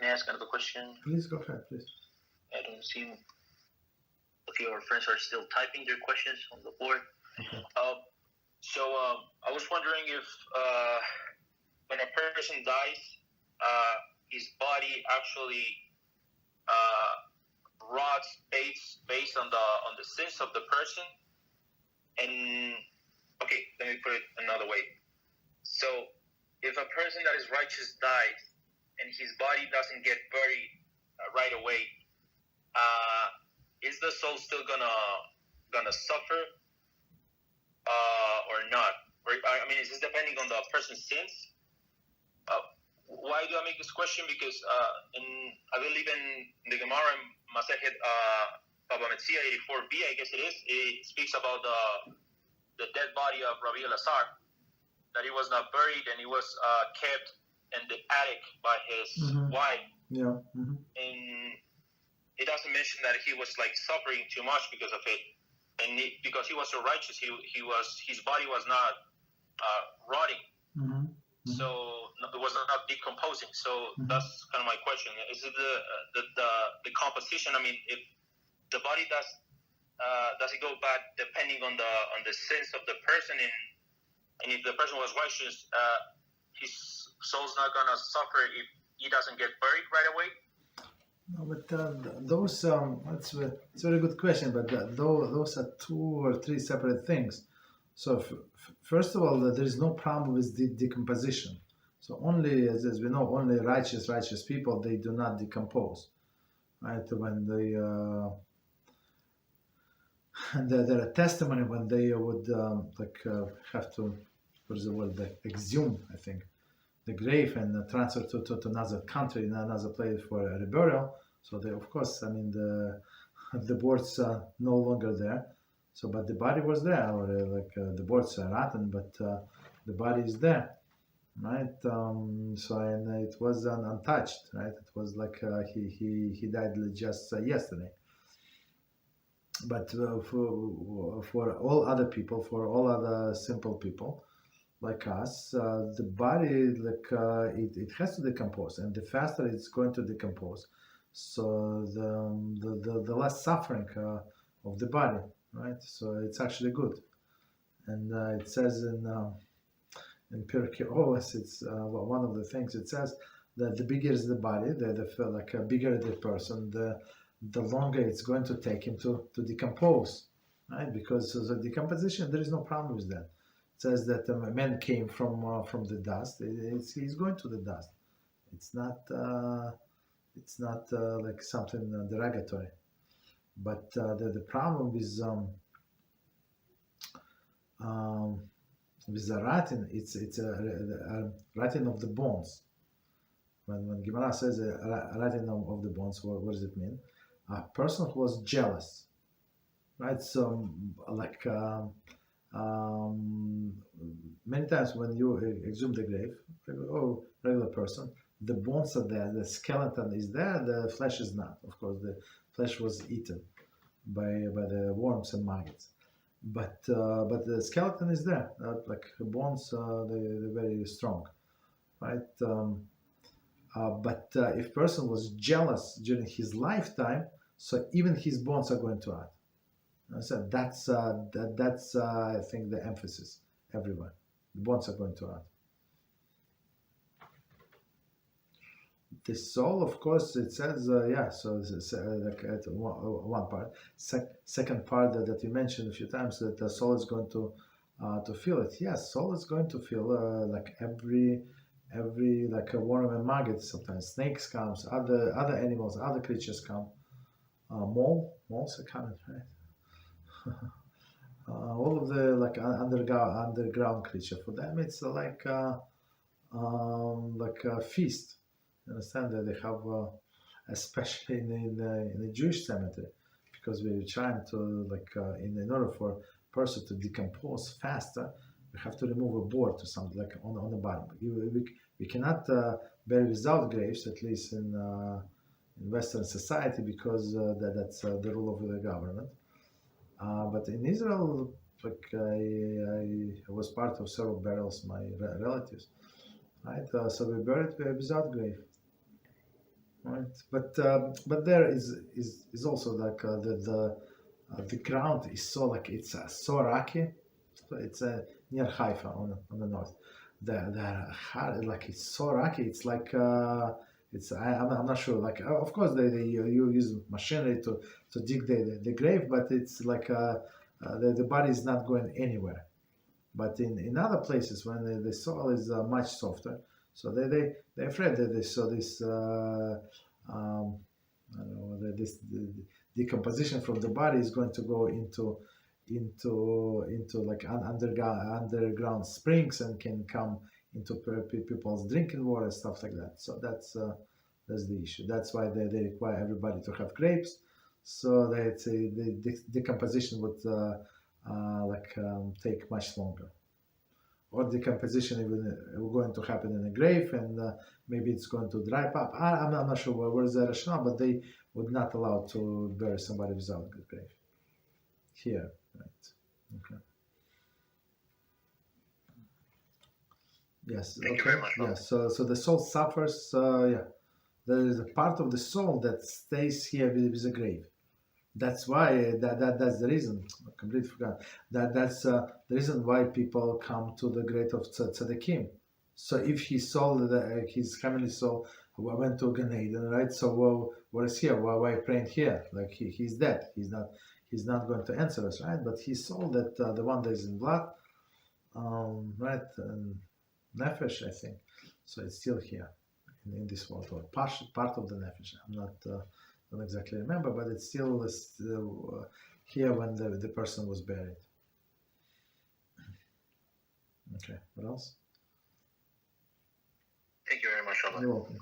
may I ask another question? Please go ahead, please. I don't see if your friends are still typing their questions on the board. Okay. I was wondering if when a person dies, his body actually rots based on the sins of the person. And okay, let me put it another way. So if a person that is righteous dies and his body doesn't get buried right away, is the soul still gonna suffer or not? I mean, is this depending on the person's sins? Why do I make this question? Because I believe in the Gemara in Masechet Baba Metzia 84b, I guess it speaks about the dead body of Rabbi Elazar, that he was not buried and he was kept in the attic by his wife. Yeah. And it doesn't mention that he was like suffering too much because of it, and because he was so righteous, his body was not rotting, so it was not decomposing. So that's kind of my question: is it the composition? I mean, if the body does it go bad depending on the sins of the person, and if the person was righteous, his soul's not gonna suffer if he doesn't get buried right away? No, but those that's a very good question. But those are two or three separate things. So first of all, there is no problem with the decomposition. So only, as we know, only righteous people, they do not decompose, right? When they and there are testimony when they would have to, what is the word, exhume, I think, the grave and transfer to another country, in another place for a reburial. So they, of course, I mean, the boards are no longer there. So, but the body was there, or the boards are rotten, but the body is there, right? So, and it was untouched, right? It was like he died just yesterday. But for all other people, for all other simple people like us, the body, it has to decompose, and the faster it's going to decompose, so the less suffering of the body, right? So it's actually good. And it says in Pirkei Avos, it's one of the things it says that the bigger is the body, the bigger the person, the longer it's going to take him to decompose, right? Because the decomposition, there is no problem with that. It says that man came from the dust. He's going to the dust. It's not like something derogatory. But the problem with the ratting, it's a ratting of the bones. When Gemara says a ratting of the bones, what does it mean? A person who was jealous, right? So many times when you exhume the grave, regular person, the bones are there, the skeleton is there, the flesh is not. Of course, the flesh was eaten by the worms and maggots, but the skeleton is there. Like bones, they're very strong, right? But if person was jealous during his lifetime, so even his bones are going to rot. So that's I think the emphasis everywhere. The bones are going to rot. The soul, of course, it says, so it's like at one part. Second part that you mentioned a few times, that the soul is going to feel it. Yes, soul is going to feel like every like a worm and maggot. Sometimes snakes come, other animals, other creatures come. Moles are coming, right? All of the like underground creature. For them, it's like a feast. You understand that they have, especially in the Jewish cemetery, because we're trying to in order for a person to decompose faster, we have to remove a board to something like on the bottom. We cannot bury without graves, at least in Western society, because that's the rule of the government. But in Israel, I was part of several burials, my relatives, right? So we buried without grave. right? But there is also like the ground is so like it's so rocky. So it's near Haifa on the north. Like it's so rocky. It's like I'm not sure. Like of course you use machinery to dig the grave, but it's like the body is not going anywhere. But in other places when the soil is much softer, so they're afraid that they saw this I don't know the decomposition from the body is going to go into like underground springs and can come into people's drinking water, stuff like that. So that's the issue. That's why they require everybody to have grapes, so that the decomposition would take much longer. Or decomposition even going to happen in a grave, and maybe it's going to dry up. I'm not sure where's the rationale, but they would not allow to bury somebody without a grave. Here, right? Okay. Yes. Thank you Okay. very much, Bob. Yes. So the soul suffers. Yeah, there is a part of the soul that stays here with the grave. That's why that's the reason. I completely forgot. That's the reason why people come to the grave of Tzaddikim. So if his soul, his heavenly soul, went to Gan Eden, right? So what is here? Why praying here? Like he's dead. He's not going to answer us, right? But his soul, that the one that is in blood, right? And Nefesh, I think. So it's still here in this world, or part of the Nefesh. I'm not. Don't exactly remember, but it's still here when the person was buried. Okay, what else? Thank you very much, Rabbi. You're welcome.